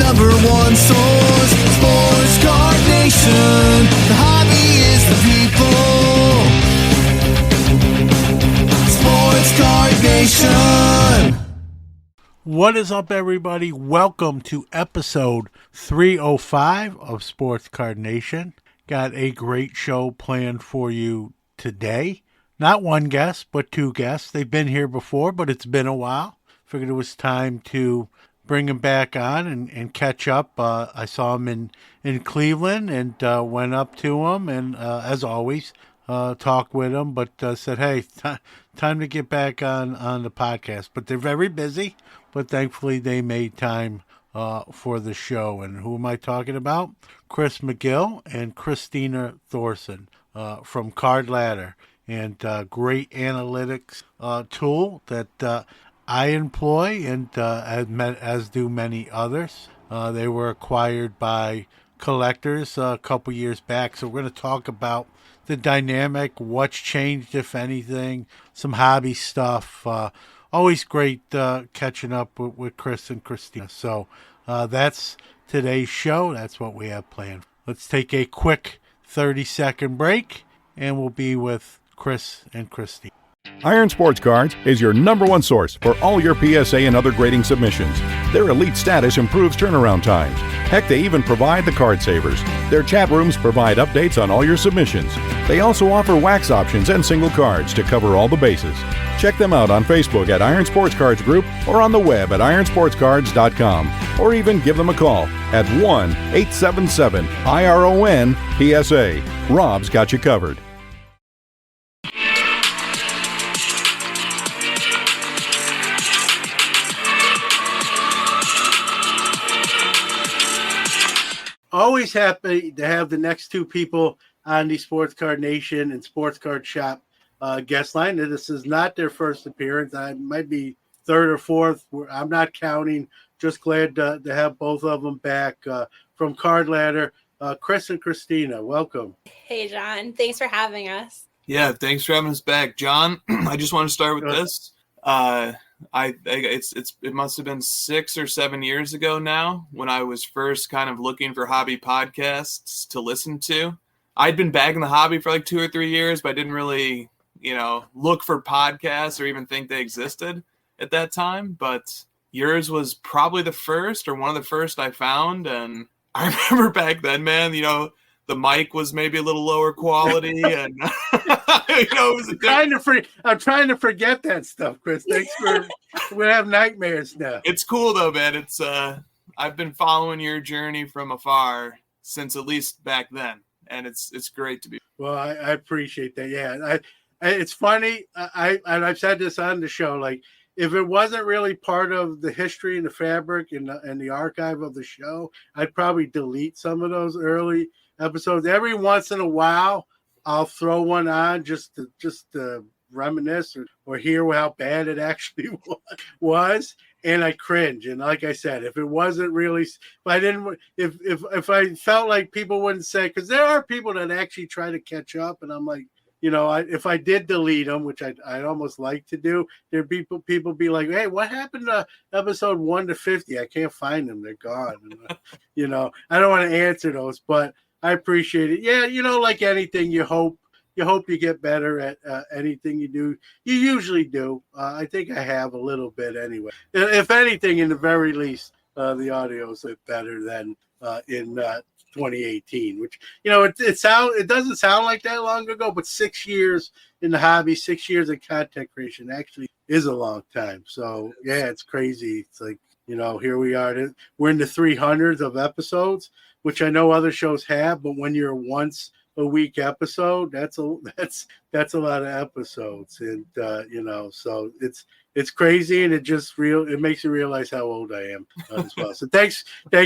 number one source. Sports Card Nation. The hobby is the people. Sports Card Nation. What is up, everybody? Welcome to episode 305 of Sports Card Nation. Got a great show planned for you today. Not one guest, but two guests. They've been here before, but it's been a while. Figured it was time to bring them back on and catch up. I saw them in Cleveland and went up to them and, as always, talked with them, but said, hey, time to get back on the podcast. But they're very busy, but thankfully they made time for the show. And who am I talking about? Chris McGill and Kristina Thorson from Card Ladder, and great analytics tool that I employ, and as do many others. They were acquired by Collectors a couple years back, so we're going to talk about the dynamic, what's changed, if anything, some hobby stuff. Always great catching up with Chris and Kristina. So that's today's show. That's what we have planned. Let's take a quick 30-second break, and we'll be with Chris and Kristina. Iron Sports Cards is your number one source for all your PSA and other grading submissions. Their elite status improves turnaround times. Heck, they even provide the card savers. Their chat rooms provide updates on all your submissions. They also offer wax options and single cards to cover all the bases. Check them out on Facebook at Iron Sports Cards Group or on the web at ironsportscards.com, or even give them a call at 1-877-IRON-PSA. Rob's got you covered. Always happy to have the next two people on the Sports Card Nation and Sports Card Shop guest line. This is not their first appearance. I might be third or fourth. I'm not counting. Just glad to have both of them back from Card Ladder. Chris and Kristina, welcome. Hey, John. Thanks for having us. Yeah, thanks for having us back, John. I just want to start with this. It must have been 6 or 7 years ago now when I was first kind of looking for hobby podcasts to listen to. I'd been back in the hobby for like 2 or 3 years, but I didn't really, look for podcasts or even think they existed at that time. But yours was probably the first or one of the first I found. And I remember back then, man, the mic was maybe a little lower quality, and it was I'm trying to forget that stuff, Chris. Thanks for we have nightmares now. It's cool though, man. It's I've been following your journey from afar since at least back then, and it's great to be. Well, I appreciate that. Yeah, it's funny. I've said this on the show. Like, if it wasn't really part of the history and the fabric and the archive of the show, I'd probably delete some of those early episodes. Every once in a while, I'll throw one on just to reminisce or hear how bad it actually was, and I cringe. And like I said, if it wasn't really, if I felt like people wouldn't say, because there are people that actually try to catch up, and I'm like, if I did delete them, which I'd almost like to do, there'd be people be like, hey, what happened to episode 1 to 50? I can't find them. They're gone. And, I don't want to answer those, but I appreciate it. Yeah, like anything, you hope you get better at anything you do. You usually do. I think I have a little bit anyway. If anything, in the very least, the audio is better than in 2018, which, it doesn't sound like that long ago, but 6 years in the hobby, 6 years of content creation actually is a long time. So, yeah, it's crazy. It's like, here we are. We're in the 300s of episodes, which I know other shows have, but when you're once a week episode, that's a lot of episodes, and so it's crazy, and it makes you realize how old I am as well. So thanks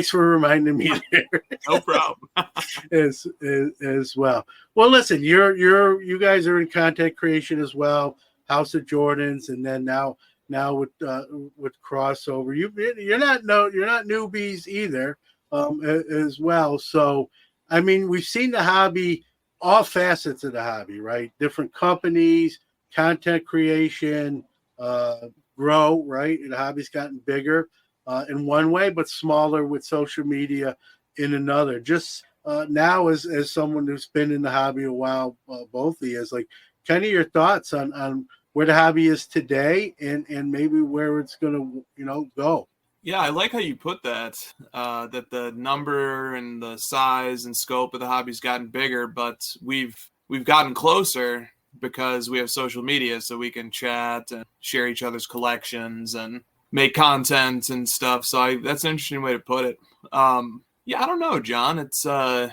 for reminding me there. No problem. as well. Well, listen, you guys are in content creation as well, House of Jordans, and then now with crossover, you're not newbies either. As well. So, I mean, we've seen the hobby, all facets of the hobby, right? Different companies, content creation, grow, right? And the hobby's gotten bigger. in one way, but smaller with social media in another. Just now, as someone who's been in the hobby a while, both of you, is like kind of your thoughts on where the hobby is today and maybe where it's going to, go. Yeah, I like how you put that, that the number and the size and scope of the hobby's gotten bigger, but we've gotten closer because we have social media, so we can chat and share each other's collections and make content and stuff. So that's an interesting way to put it. Yeah, I don't know, John. It's I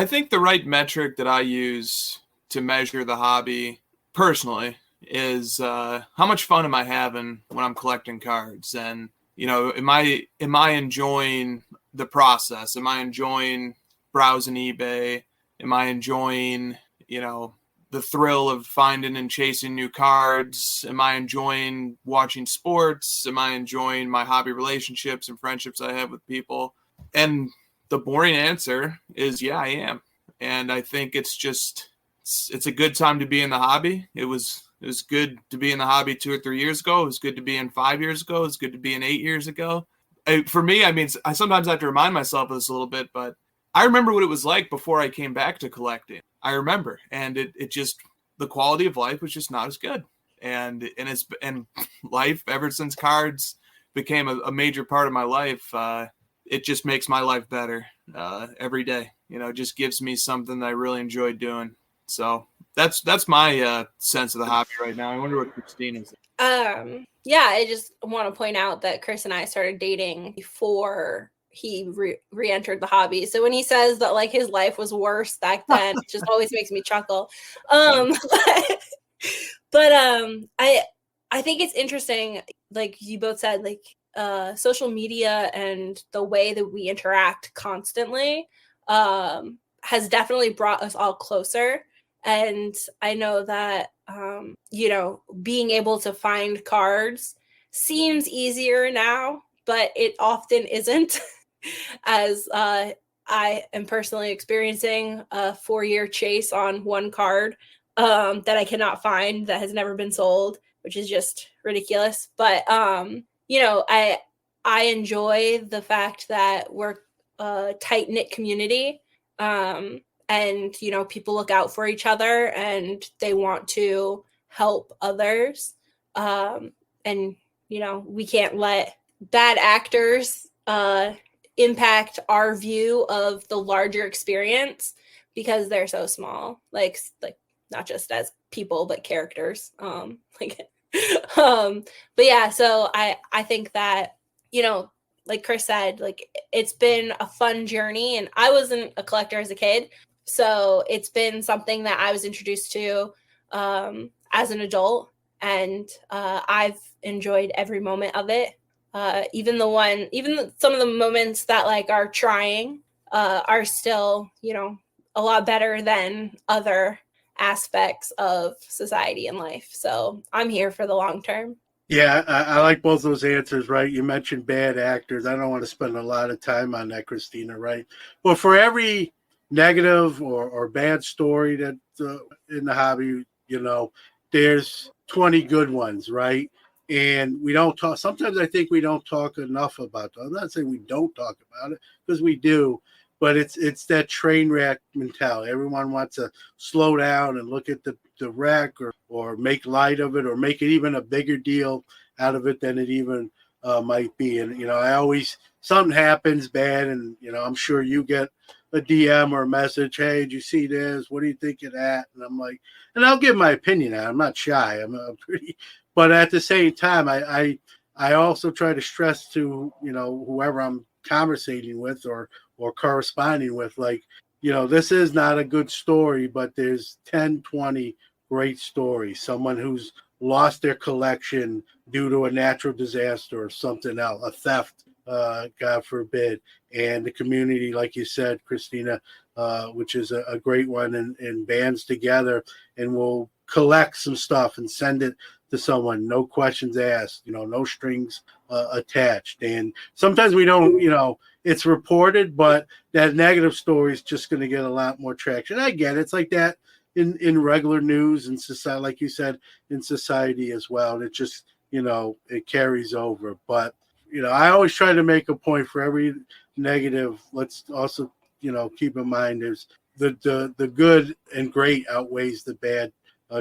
think the right metric that I use to measure the hobby personally is how much fun am I having when I'm collecting cards, and am I enjoying the process? Am I enjoying browsing eBay? Am I enjoying the thrill of finding and chasing new cards? Am I enjoying watching sports? Am I enjoying my hobby relationships and friendships I have with people? And the boring answer is, yeah, I am. And I think it's a good time to be in the hobby. It was good to be in the hobby 2 or 3 years ago. It was good to be in 5 years ago. It was good to be in 8 years ago. For me, I sometimes have to remind myself of this a little bit, but I remember what it was like before I came back to collecting. I remember, and it just, the quality of life was just not as good. And life, ever since cards became a major part of my life, it just makes my life better every day. It just gives me something that I really enjoy doing. So that's my sense of the hobby right now. I wonder what Kristina's. Yeah, I just want to point out that Chris and I started dating before he re-entered the hobby. So when he says that like his life was worse back then, it just always makes me chuckle. But I think it's interesting, like you both said, like social media and the way that we interact constantly has definitely brought us all closer. And I know that being able to find cards seems easier now, but it often isn't. As I am personally experiencing a 4-year chase on one card that I cannot find, that has never been sold, which is just ridiculous. But I enjoy the fact that we're a tight-knit community, and people look out for each other and they want to help others, and we can't let bad actors impact our view of the larger experience because they're so small, like not just as people but characters. But yeah, so I think that like Chris said, like it's been a fun journey, and I wasn't a collector as a kid, so it's been something that I was introduced to as an adult, and I've enjoyed every moment of it. Even some of the moments that like are trying are still, a lot better than other aspects of society and life. So I'm here for the long term. Yeah, I like both those answers, right? You mentioned bad actors. I don't want to spend a lot of time on that, Kristina, right? Well, for every negative or bad story that in the hobby, there's 20 good ones, right? And we don't talk. Sometimes I think we don't talk enough about them. I'm not saying we don't talk about it, because we do, but it's that train wreck mentality. Everyone wants to slow down and look at the wreck or make light of it or make it even a bigger deal out of it than it even might be. And, I always, something happens bad, and, I'm sure you get a DM or a message, hey, did you see this? What do you think of that? And I'm like, and I'll give my opinion on it. I'm not shy. I'm pretty, but at the same time, I also try to stress to, whoever I'm conversating with or corresponding with, like, this is not a good story, but there's 10, 20 great stories. Someone who's lost their collection due to a natural disaster or something else, a theft, God forbid. And the community, like you said, Kristina, which is a great one, and bands together and will collect some stuff and send it to someone, no questions asked, no strings attached. And sometimes we don't, it's reported, but that negative story is just going to get a lot more traction. I get it. It's like that in regular news and society, like you said, in society as well. And it just, it carries over. But I always try to make a point for every negative. Let's also, keep in mind there's the good and great outweighs the bad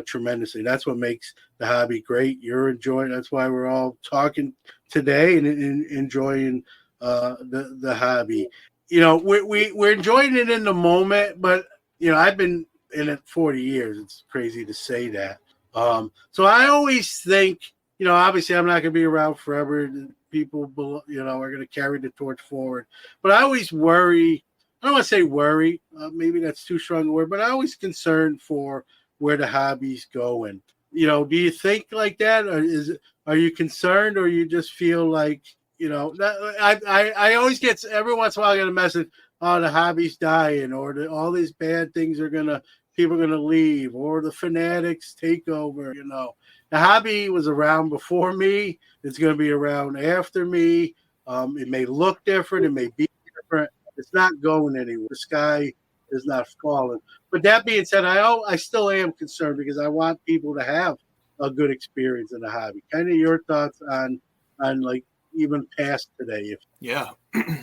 tremendously. That's what makes the hobby great. You're enjoying. That's why we're all talking today and enjoying the hobby. We're enjoying it in the moment, but I've been in it 40 years. It's crazy to say that. So I always think, obviously I'm not going to be around forever. People, are going to carry the torch forward. But I always worry. I don't want to say worry. Maybe that's too strong a word. But I always concerned for where the hobby's going. Do you think like that, or are you concerned, or you just feel like I always get every once in a while I get a message, oh, the hobby's dying, or all these bad things people are gonna leave, or the fanatics take over. The hobby was around before me. It's gonna be around after me. It may look different. It may be different. It's not going anywhere. The sky is not falling. But that being said, I still am concerned because I want people to have a good experience in the hobby. Kind of your thoughts on like even past today. Yeah,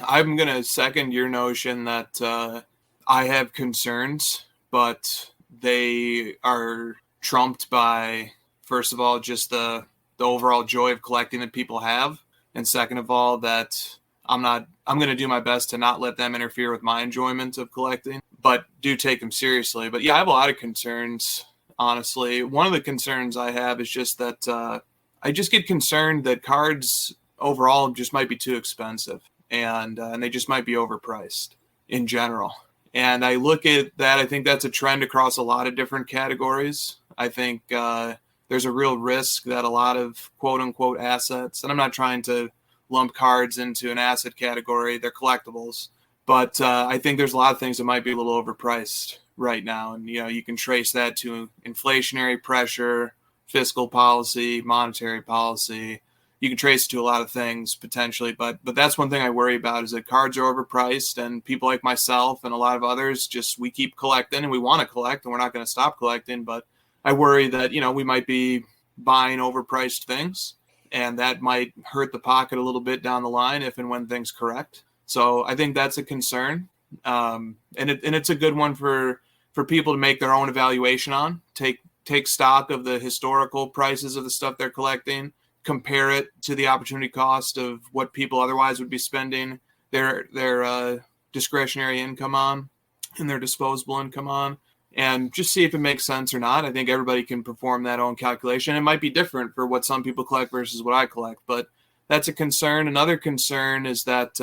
I'm going to second your notion that I have concerns, but they are trumped by, first of all, just the overall joy of collecting that people have. And second of all, that I'm going to do my best to not let them interfere with my enjoyment of collecting, but do take them seriously. But yeah, I have a lot of concerns, honestly. One of the concerns I have is just that I just get concerned that cards overall just might be too expensive, and they just might be overpriced in general. And I look at that, I think that's a trend across a lot of different categories. I think there's a real risk that a lot of quote unquote assets, and I'm not trying to lump cards into an asset category, they're collectibles, but I think there's a lot of things that might be a little overpriced right now. And, you can trace that to inflationary pressure, fiscal policy, monetary policy. You can trace it to a lot of things potentially, but that's one thing I worry about is that cards are overpriced, and people like myself and a lot of others we keep collecting and we want to collect and we're not going to stop collecting. But I worry that, we might be buying overpriced things, and that might hurt the pocket a little bit down the line if and when things correct. So I think that's a concern. And it's a good one for people to make their own evaluation on, take stock of the historical prices of the stuff they're collecting, compare it to the opportunity cost of what people otherwise would be spending their discretionary income on and their disposable income on, and just see if it makes sense or not. I think everybody can perform that own calculation. It might be different for what some people collect versus what I collect, but that's a concern. Another concern is that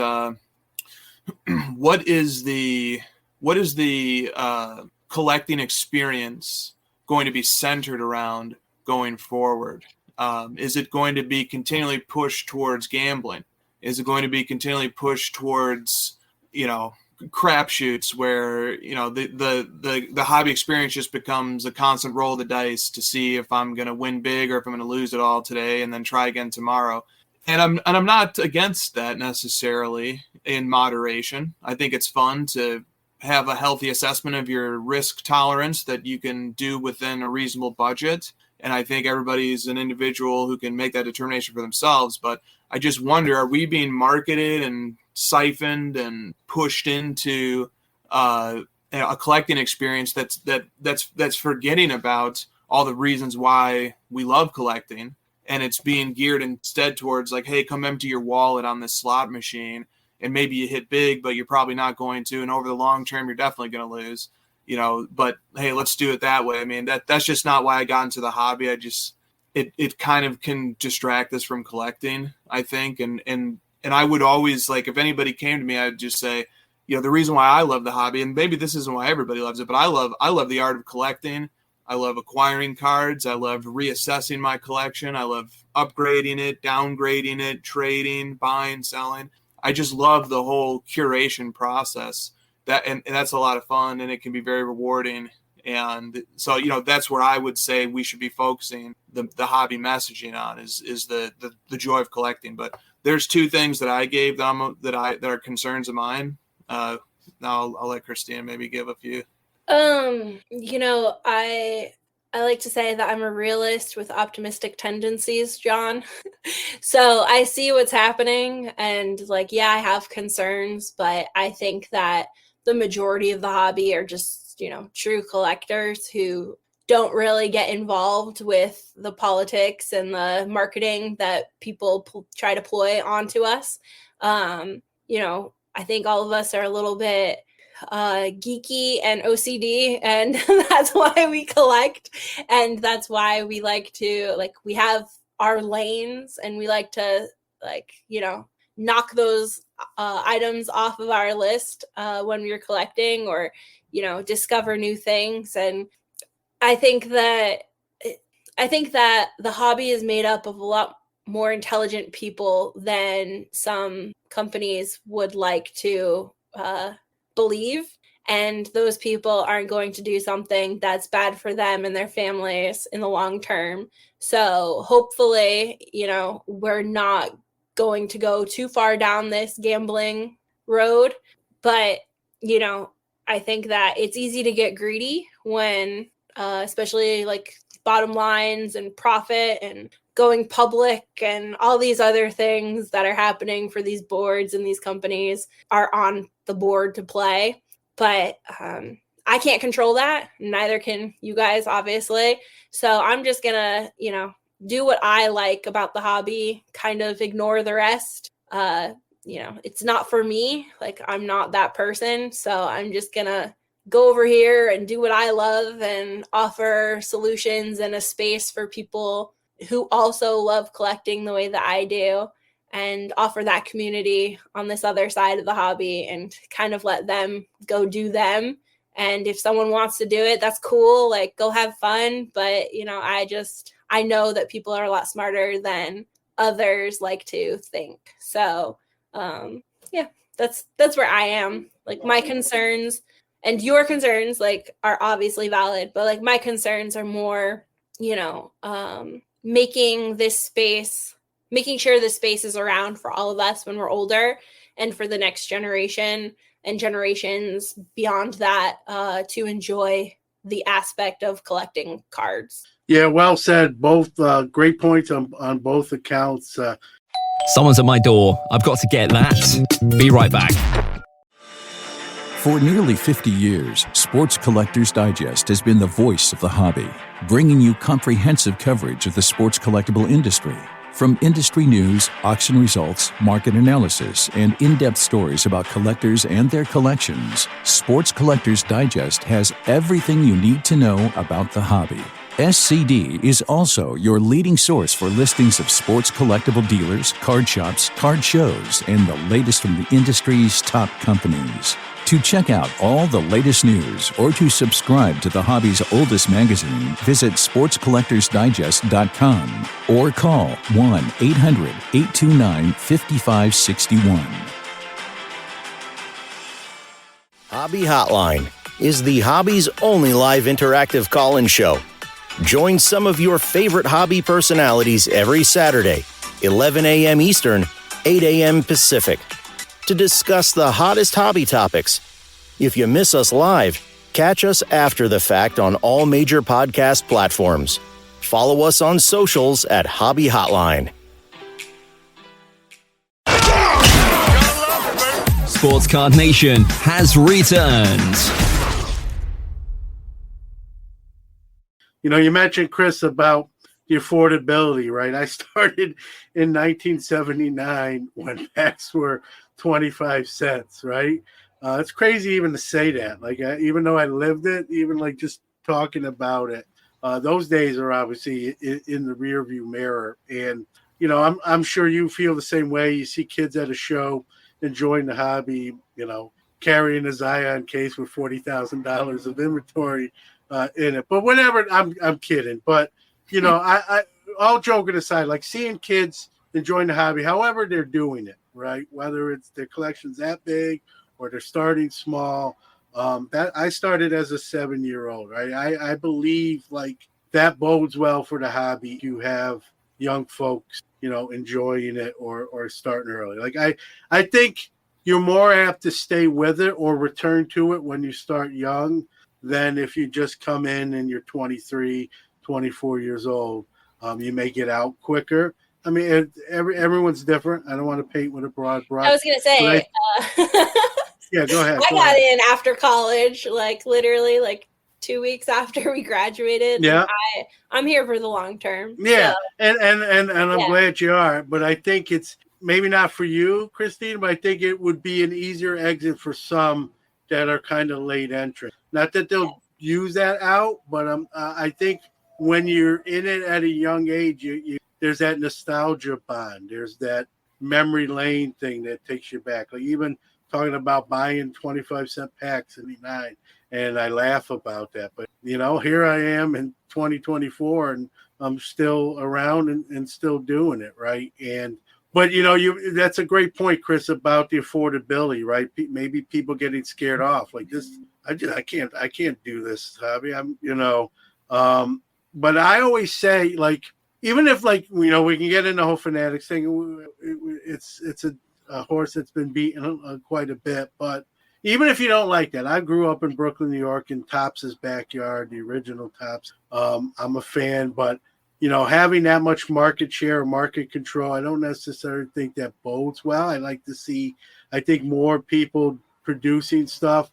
what is the collecting experience going to be centered around going forward? Is it going to be continually pushed towards gambling? Is it going to be continually pushed towards, crapshoots where, the hobby experience just becomes a constant roll of the dice to see if I'm going to win big or if I'm going to lose it all today and then try again tomorrow? And I'm not against that necessarily in moderation. I think it's fun to have a healthy assessment of your risk tolerance that you can do within a reasonable budget. And I think everybody's an individual who can make that determination for themselves. But I just wonder, are we being marketed and siphoned and pushed into a collecting experience that's forgetting about all the reasons why we love collecting, and it's being geared instead towards like, hey, come empty your wallet on this slot machine, and maybe you hit big, but you're probably not going to, and over the long term, you're definitely going to lose. But hey, let's do it that way. I mean, that's just not why I got into the hobby. It kind of can distract us from collecting, I think. And I would always, like, if anybody came to me, I'd just say, the reason why I love the hobby, and maybe this isn't why everybody loves it, but I love the art of collecting. I love acquiring cards. I love reassessing my collection. I love upgrading it, downgrading it, trading, buying, selling. I just love the whole curation process. And that's a lot of fun, and it can be very rewarding. And so, that's where I would say we should be focusing the hobby messaging on is the joy of collecting. But there's two things that I gave them that are concerns of mine. Now I'll let Kristina maybe give a few. I I like to say that I'm a realist with optimistic tendencies, John. So I see what's happening and like, yeah, I have concerns, but I think that the majority of the hobby are just, true collectors who don't really get involved with the politics and the marketing that people try to ploy onto us. I think all of us are a little bit geeky and OCD, and that's why we collect, and that's why we like to we have our lanes, and we like to knock those items off of our list when we're collecting, or discover new things. And I think that the hobby is made up of a lot more intelligent people than some companies would like to believe. And those people aren't going to do something that's bad for them and their families in the long term. So hopefully, we're not going to go too far down this gambling road. But, I think that it's easy to get greedy when, especially like bottom lines and profit and going public and all these other things that are happening for these boards and these companies are on the board to play. But I can't control that. Neither can you guys, obviously. So I'm just going to, do what I like about the hobby, kind of ignore the rest. It's not for me. Like, I'm not that person. So I'm just going to go over here and do what I love and offer solutions and a space for people who also love collecting the way that I do, and offer that community on this other side of the hobby and kind of let them go do them. And if someone wants to do it, that's cool. Like, go have fun. But, I know that people are a lot smarter than others like to think. So, that's where I am. Like, my concerns and your concerns, are obviously valid, but my concerns are more, making sure this space is around for all of us when we're older, and for the next generation and generations beyond that to enjoy the aspect of collecting cards. Yeah, well said. Both great points on both accounts. Someone's at my door. I've got to get that. Be right back. For nearly 50 years, Sports Collectors Digest has been the voice of the hobby, bringing you comprehensive coverage of the sports collectible industry. From industry news, auction results, market analysis, and in-depth stories about collectors and their collections, Sports Collectors Digest has everything you need to know about the hobby. SCD is also your leading source for listings of sports collectible dealers, card shops, card shows, and the latest from the industry's top companies. To check out all the latest news or to subscribe to the hobby's oldest magazine, visit sportscollectorsdigest.com or call 1-800-829-5561. Hobby Hotline is the hobby's only live interactive call-in show. Join some of your favorite hobby personalities every Saturday, 11 a.m. Eastern, 8 a.m. Pacific, to discuss the hottest hobby topics. If you miss us live, catch us after the fact on all major podcast platforms. Follow us on socials at Hobby Hotline. Sports Card Nation has returned. You mentioned, Chris, about the affordability, right? I started in 1979 when packs were 25 cents, right? It's crazy even to say that. Even though I lived it, even just talking about it, those days are obviously in the rearview mirror. And, I'm sure you feel the same way. You see kids at a show enjoying the hobby, carrying a Zion case with $40,000 of inventory in it. But whatever, I'm kidding. But, I all joking aside, seeing kids enjoying the hobby, however they're doing it, right? Whether it's their collection's that big or they're starting small. That I started as a 7-year-old, right? I believe that bodes well for the hobby. You have young folks, enjoying it or starting early. I think you're more apt to stay with it or return to it when you start young than if you just come in and you're 23, 24 years old. You may get out quicker. I mean, everyone's different. I don't want to paint with a broad brush. I was going to say, yeah, go ahead. I got in after college, like literally like 2 weeks after we graduated. Yeah. Like, I'm here for the long term. Yeah. So. And I'm glad you are, but I think it's maybe not for you, Christine, but I think it would be an easier exit for some that are kind of late entry. Not that they'll use that out, but I think when you're in it at a young age, there's that nostalgia bond. There's that memory lane thing that takes you back. Like even talking about buying 25-cent packs in '89, and I laugh about that. But, here I am in 2024, and I'm still around and still doing it, right? But that's a great point, Chris, about the affordability, right? Maybe people getting scared off like this. I can't do this hobby. But I always say, like, even if we can get into the whole fanatics thing, it's a horse that's been beaten quite a bit. But even if you don't like that, I grew up in Brooklyn, New York, in Topps' backyard, the original Topps. I'm a fan, but having that much market share or market control, I don't necessarily think that bodes well. I think more people producing stuff,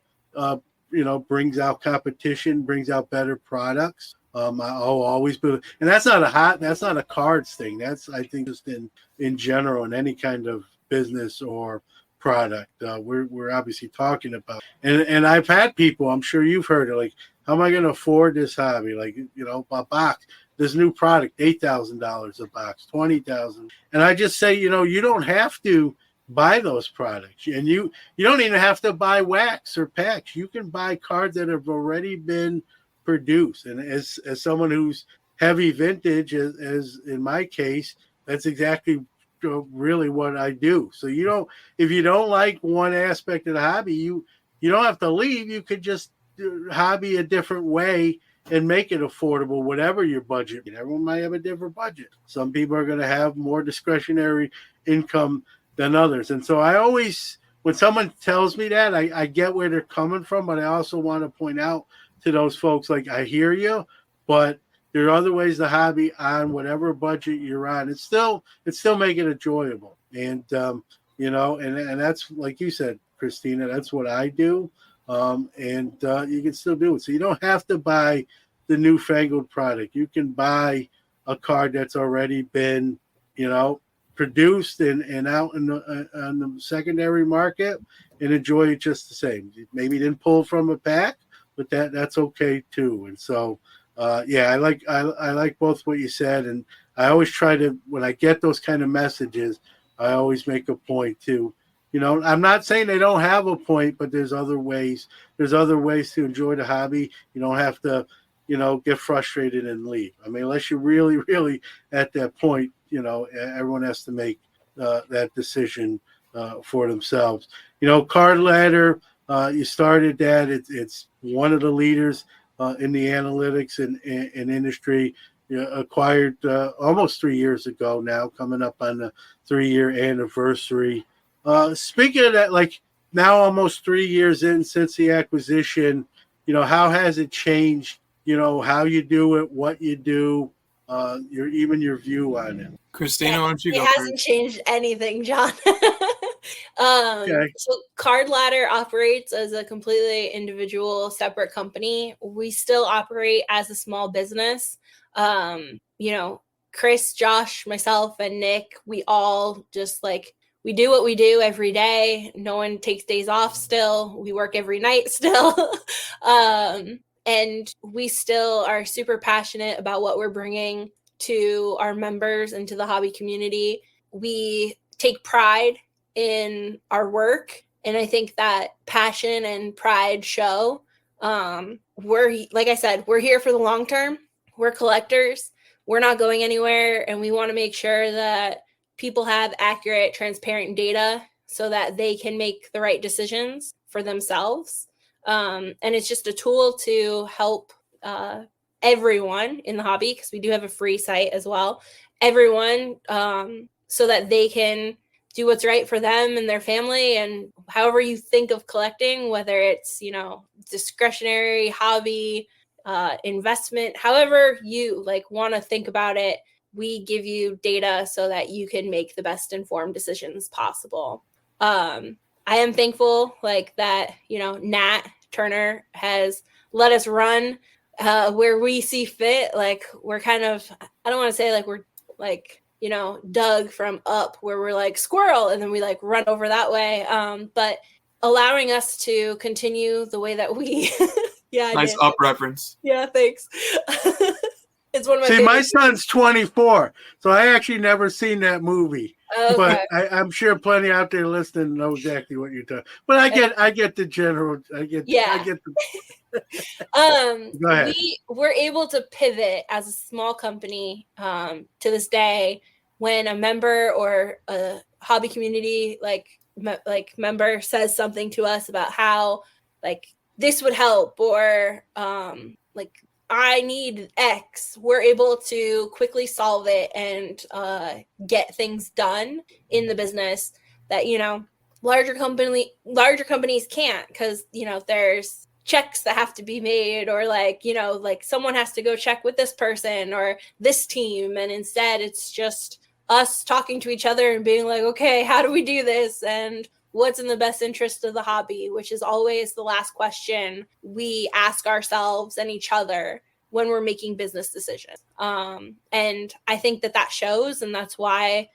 brings out competition, brings out better products. I'll always be, and that's not a cards thing. That's, I think, just in general, in any kind of business or product we're obviously talking about. And I've had people, I'm sure you've heard it, like, how am I going to afford this hobby? Like, a box, this new product, $8,000 a box, $20,000. And I just say, you don't have to buy those products, and you don't even have to buy wax or packs. You can buy cards that have already been produced. And as someone who's heavy vintage, as in my case, that's exactly really what I do. So if you don't like one aspect of the hobby, you don't have to leave. You could just hobby a different way and make it affordable, whatever your budget. Everyone might have a different budget. Some people are going to have more discretionary income than others. And so I always, when someone tells me that, I get where they're coming from, but I also want to point out to those folks, like, I hear you, but there are other ways to hobby on whatever budget you're on. It's still make it enjoyable. And, and that's, like you said, Kristina, that's what I do. And you can still do it. So you don't have to buy the newfangled product. You can buy a card that's already been, produced and out on the secondary market and enjoy it just the same. Maybe you didn't pull from a pack, but that's okay too. And so, I like both what you said, and I always try to, when I get those kind of messages, I always make a point to, I'm not saying they don't have a point, but there's other ways. There's other ways to enjoy the hobby. You don't have to, get frustrated and leave. I mean, unless you're really, really at that point, everyone has to make that decision for themselves. Card Ladder, you started that. It's one of the leaders in the analytics and industry. Acquired almost 3 years ago now, coming up on the 3-year anniversary. Speaking of that, like, now almost 3 years in since the acquisition, how has it changed? How you do it, what you do, your view on it. Kristina, why don't you go first? It hasn't changed anything, John. Okay. So Card Ladder operates as a completely individual, separate company. We still operate as a small business. Chris, Josh, myself, and Nick, we all just we do what we do every day. No one takes days off still. We work every night still. And we still are super passionate about what we're bringing to our members and to the hobby community. We take pride in our work, and I think that passion and pride show. Like I said, we're here for the long term. We're collectors. We're not going anywhere, and we want to make sure that people have accurate, transparent data so that they can make the right decisions for themselves. And it's just a tool to help everyone in the hobby, because we do have a free site as well, everyone, so that they can do what's right for them and their family. And however you think of collecting, whether it's, discretionary, hobby, investment, however you want to think about it, we give you data so that you can make the best informed decisions possible. I am thankful that, Nat Turner has let us run where we see fit. We're kind of, I don't want to say we're Doug from Up, where we're squirrel and then we run over that way. But allowing us to continue the way that we yeah, nice Up reference. Yeah, thanks. It's one of my See, my favorites. son's 24, so I actually never seen that movie. Okay. But I'm sure plenty out there listening know exactly what you're talking. But I get the general. I get the. Go ahead. We were able to pivot as a small company to this day when a member or a hobby community member says something to us about how this would help, or I need X, we're able to quickly solve it and get things done in the business that, larger companies can't, because, there's checks that have to be made, or someone has to go check with this person or this team. And instead it's just us talking to each other and being okay, how do we do this? And what's in the best interest of the hobby, which is always the last question we ask ourselves and each other when we're making business decisions. And I think that shows, and that's why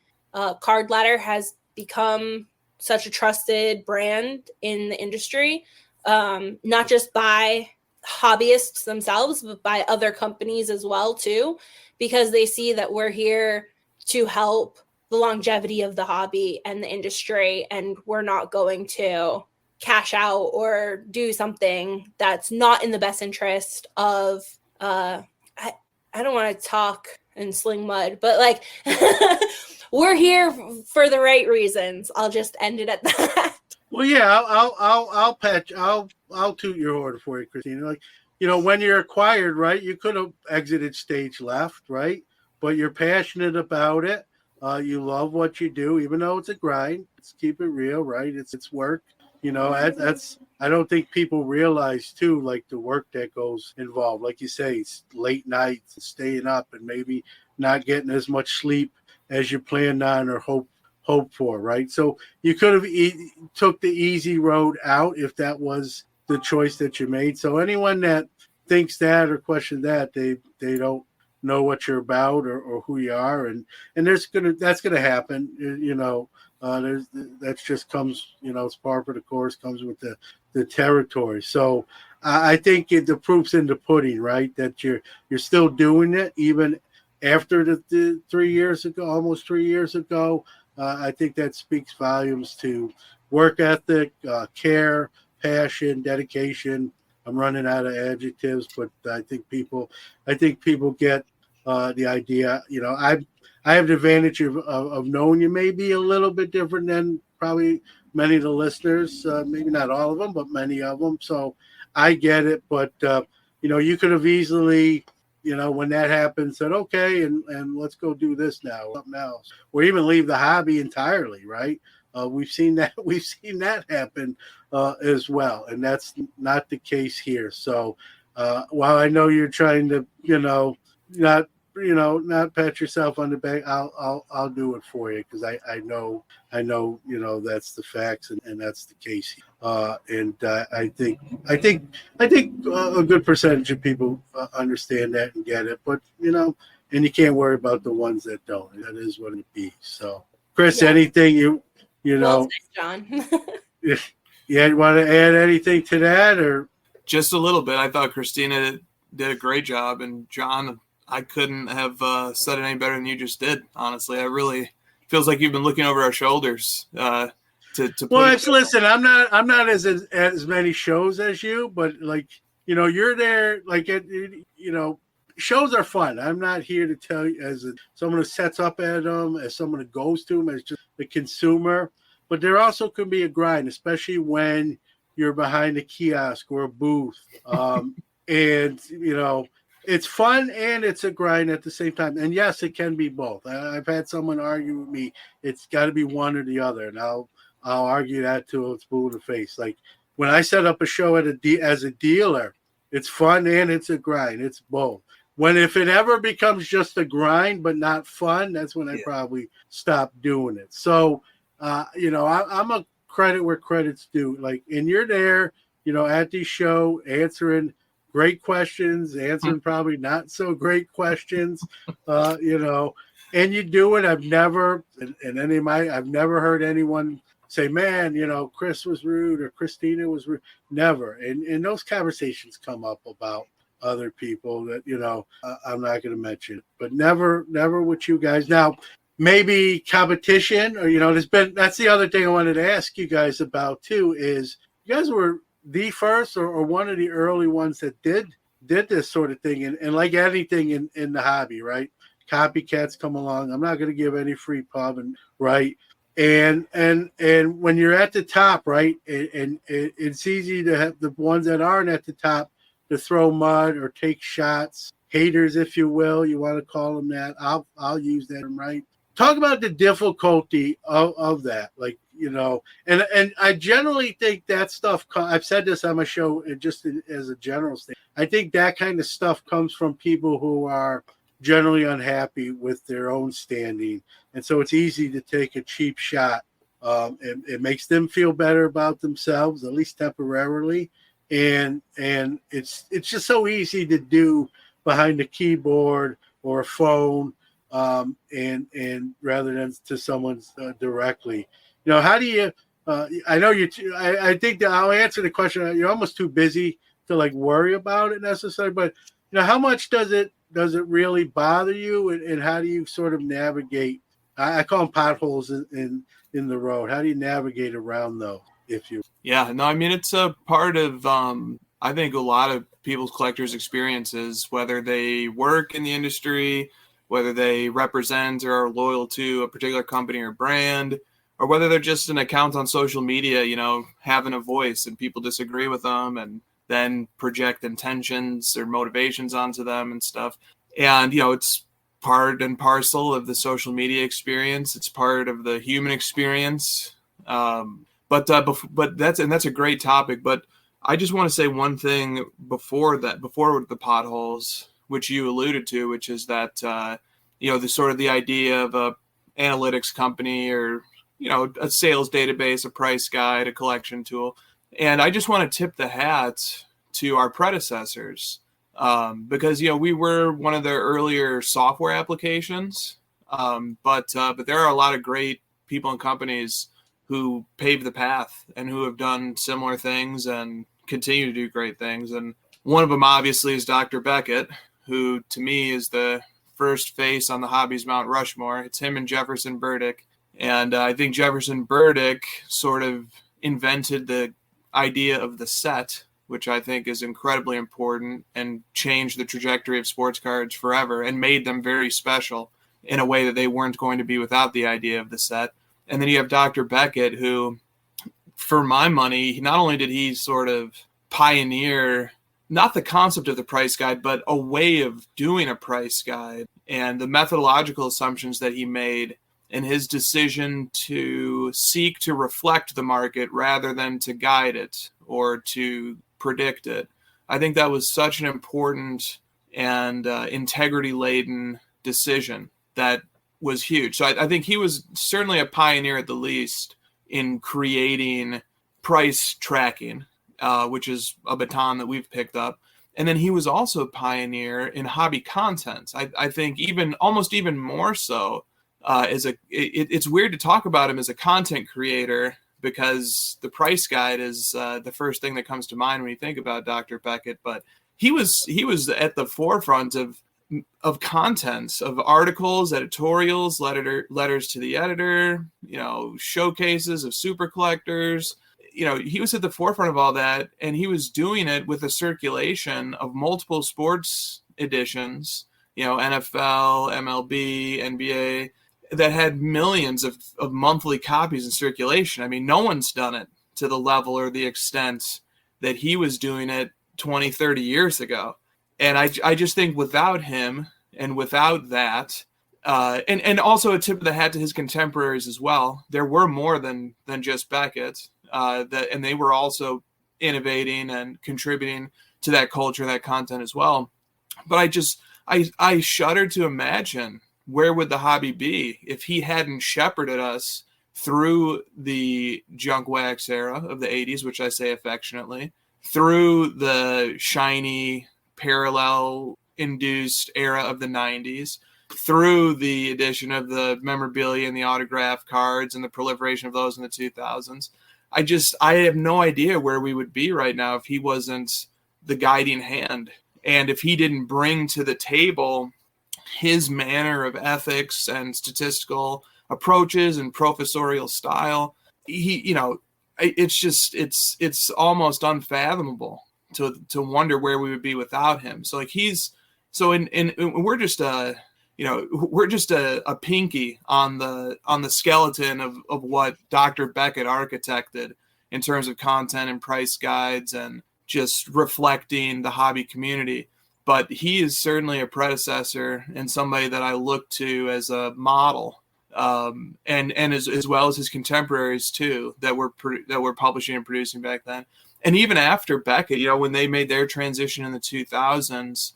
Card Ladder has become such a trusted brand in the industry, not just by hobbyists themselves, but by other companies as well too, because they see that we're here to help the longevity of the hobby and the industry, and we're not going to cash out or do something that's not in the best interest of I don't want to talk and sling mud, but we're here for the right reasons. I'll just end it at that. Well, yeah, I'll toot your horn for you, Kristina. When you're acquired, right, you could have exited stage left, right? But you're passionate about it. You love what you do, even though it's a grind. Let's keep it real, right? It's work. That's I don't think people realize too, the work that goes involved. Like you say, it's late nights, staying up, and maybe not getting as much sleep as you planned on or hope for, right? So you could have took the easy road out if that was the choice that you made. So anyone that thinks that or questions that, they don't know what you're about or who you are, and that's gonna happen. That just comes, it's par for the course, comes with the territory. So I think the proof's in the pudding, right? That you're still doing it even after the 3 years ago, almost 3 years ago. I think that speaks volumes to work ethic, care, passion, dedication. I'm running out of adjectives, but I think people get the idea. I have the advantage of knowing you may be a little bit different than probably many of the listeners, maybe not all of them, but many of them. So I get it. But, you could have easily, when that happened, said, okay, and let's go do this now, something else, or even leave the hobby entirely, right? We've seen that happen as well. And that's not the case here. So while I know you're trying to, not pat yourself on the back, I'll do it for you, because I know that's the facts, and that's the case. And I think a good percentage of people understand that and get it, but and you can't worry about the ones that don't. That is what it be. So, Chris, anything you Well said, John. You want to add anything to that, or just a little bit? I thought Kristina did a great job, and John, I couldn't have said it any better than you just did. Honestly, I really feels like you've been looking over our shoulders. Well, listen, I'm not as many shows as you, but you're there. Shows are fun. I'm not here to tell you as someone who sets up at them, as someone who goes to them, as just the consumer. But there also can be a grind, especially when you're behind a kiosk or a booth, and it's fun and it's a grind at the same time. And yes, it can be both. I've had someone argue with me, it's got to be one or the other, and I'll argue that till it's blue in the face. Like when I set up a show as a dealer, it's fun and it's a grind. It's both. If it ever becomes just a grind but not fun, that's when I probably stop doing it. So, I'm a credit where credit's due. Like, and you're there, at the show answering great questions, answering probably not so great questions, and you do it. I've never heard anyone say, man, Chris was rude or Kristina was rude. Never. And those conversations come up about other people that, I'm not going to mention, but never with you guys. Now, maybe competition or, that's the other thing I wanted to ask you guys about too, is you guys were the first or one of the early ones that did this sort of thing. And like anything in the hobby, right? Copycats come along. I'm not going to give any free pub, right? And when you're at the top, right, and it's easy to have the ones that aren't at the top to throw mud or take shots, haters, if you will, you want to call them that. I'll use that, right? Talk about the difficulty of that, like, and I generally think that stuff, I've said this on my show just as a general statement, I think that kind of stuff comes from people who are generally unhappy with their own standing. And so it's easy to take a cheap shot. It makes them feel better about themselves, at least temporarily. And it's just so easy to do behind a keyboard or a phone, and rather than to someone's directly. How do you? I know you. I think that I'll answer the question. You're almost too busy to like worry about it necessarily. But how much does it really bother you, and how do you sort of navigate? I call them potholes in the road. How do you navigate around those? Yeah, no, I mean, it's a part of, I think, a lot of people's collectors' experiences, whether they work in the industry, whether they represent or are loyal to a particular company or brand, or whether they're just an account on social media, having a voice and people disagree with them and then project intentions or motivations onto them and stuff. And, it's part and parcel of the social media experience. It's part of the human experience. But that's a great topic. But I just want to say one thing before the potholes, which you alluded to, which is that, the sort of the idea of a analytics company or, a sales database, a price guide, a collection tool. And I just want to tip the hat to our predecessors, because, we were one of the earlier software applications. But there are a lot of great people and companies who paved the path and who have done similar things and continue to do great things. And one of them obviously is Dr. Beckett, who to me is the first face on the hobby's Mount Rushmore. It's him and Jefferson Burdick. And I think Jefferson Burdick sort of invented the idea of the set, which I think is incredibly important and changed the trajectory of sports cards forever and made them very special in a way that they weren't going to be without the idea of the set. And then you have Dr. Beckett, who, for my money, not only did he sort of pioneer not the concept of the price guide, but a way of doing a price guide and the methodological assumptions that he made in his decision to seek to reflect the market rather than to guide it or to predict it. I think that was such an important and integrity-laden decision that was huge. So I think he was certainly a pioneer at the least in creating price tracking, which is a baton that we've picked up. And then he was also a pioneer in hobby content. I think almost even more so. It's weird to talk about him as a content creator because the price guide is the first thing that comes to mind when you think about Dr. Beckett. But he was at the forefront of contents, of articles, editorials, letters to the editor, showcases of super collectors. He was at the forefront of all that, and he was doing it with a circulation of multiple sports editions, NFL, MLB, NBA, that had millions of monthly copies in circulation. I mean, no one's done it to the level or the extent that he was doing it 20, 30 years ago. And I just think without him and without that, and also a tip of the hat to his contemporaries as well. There were more than just Beckett, and they were also innovating and contributing to that culture, that content as well. But I shudder to imagine where would the hobby be if he hadn't shepherded us through the junk wax era of the 80s, which I say affectionately, through the shiny parallel induced era of the 90s, through the addition of the memorabilia and the autograph cards and the proliferation of those in the 2000s. I have no idea where we would be right now if he wasn't the guiding hand, and if he didn't bring to the table his manner of ethics and statistical approaches and professorial style. It's almost unfathomable to wonder where we would be without him. So we're just a pinky on the skeleton of what Dr. Beckett architected in terms of content and price guides and just reflecting the hobby community. But he is certainly a predecessor and somebody that I look to as a model, and as well as his contemporaries too, that were publishing and producing back then. And even after Beckett, when they made their transition in the 2000s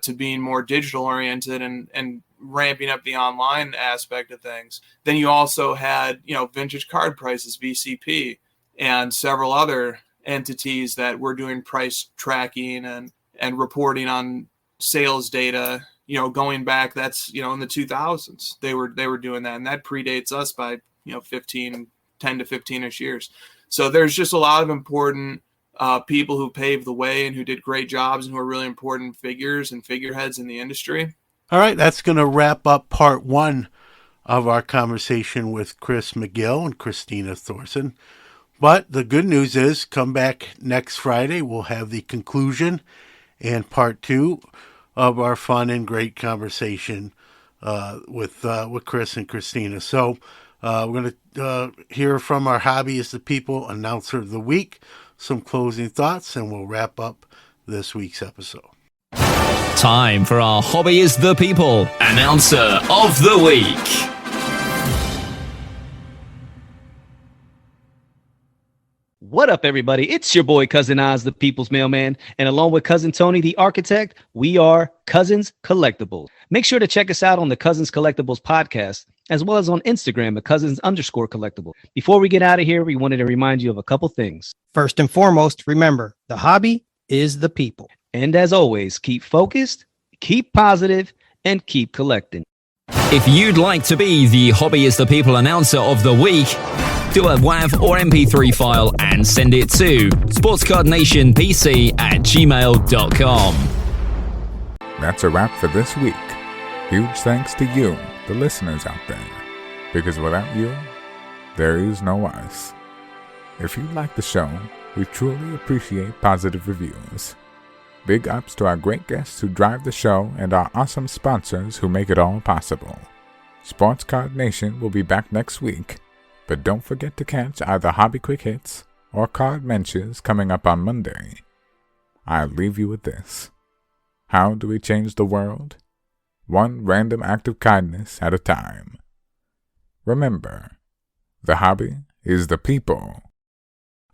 to being more digital oriented and ramping up the online aspect of things, then you also had Vintage Card Prices, VCP, and several other entities that were doing price tracking and reporting on sales data, going back, that's, in the 2000s, they were doing that. And that predates us by, 10 to 15-ish years. So there's just a lot of important people who paved the way and who did great jobs and who are really important figures and figureheads in the industry. All right, that's going to wrap up part one of our conversation with Chris McGill and Kristina Thorson. But the good news is, come back next Friday. We'll have the conclusion and part two of our fun and great conversation with Chris and Kristina. So we're going to hear from our Hobby is the People announcer of the week, some closing thoughts, and we'll wrap up this week's episode. Time for our Hobby is the People announcer of the week. What up, everybody? It's your boy, Cousin Oz, the People's Mailman. And along with Cousin Tony, the Architect, we are Cousins Collectibles. Make sure to check us out on the Cousins Collectibles podcast, as well as on Instagram at Cousins_Collectible. Before we get out of here, we wanted to remind you of a couple things. First and foremost, remember, the hobby is the people. And as always, keep focused, keep positive, and keep collecting. If you'd like to be the Hobby is the People announcer of the week, do a WAV or MP3 file and send it to sportscardnationpc@gmail.com. That's a wrap for this week. Huge thanks to you, the listeners out there, because without you, there is no us. If you like the show, we truly appreciate positive reviews. Big ups to our great guests who drive the show and our awesome sponsors who make it all possible. Sports Card Nation will be back next week. But don't forget to catch either Hobby Quick Hits or Card Mentions coming up on Monday. I'll leave you with this. How do we change the world? One random act of kindness at a time. Remember, the hobby is the people.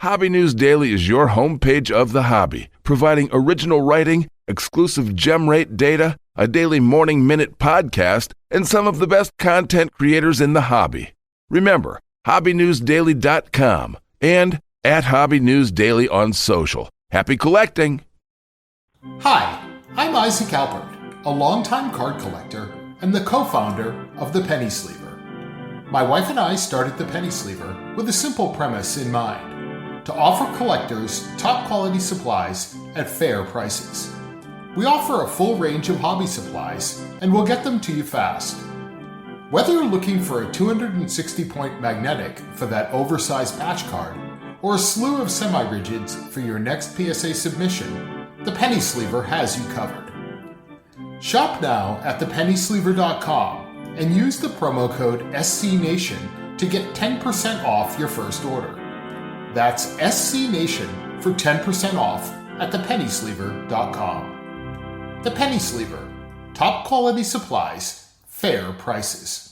Hobby News Daily is your homepage of the hobby, providing original writing, exclusive gem rate data, a daily morning minute podcast, and some of the best content creators in the hobby. Remember, HobbyNewsDaily.com and at Hobby News Daily on social. Happy collecting! Hi, I'm Isaac Albert, a longtime card collector and the co-founder of the Penny Sleever. My wife and I started the Penny Sleever with a simple premise in mind: to offer collectors top-quality supplies at fair prices. We offer a full range of hobby supplies, and we'll get them to you fast. Whether you're looking for a 260-point magnetic for that oversized patch card, or a slew of semi-rigids for your next PSA submission, the Penny Sleever has you covered. Shop now at thepennysleever.com and use the promo code SCNation to get 10% off your first order. That's SCNation for 10% off at thepennysleever.com. The Penny Sleever. Top quality supplies, fair prices.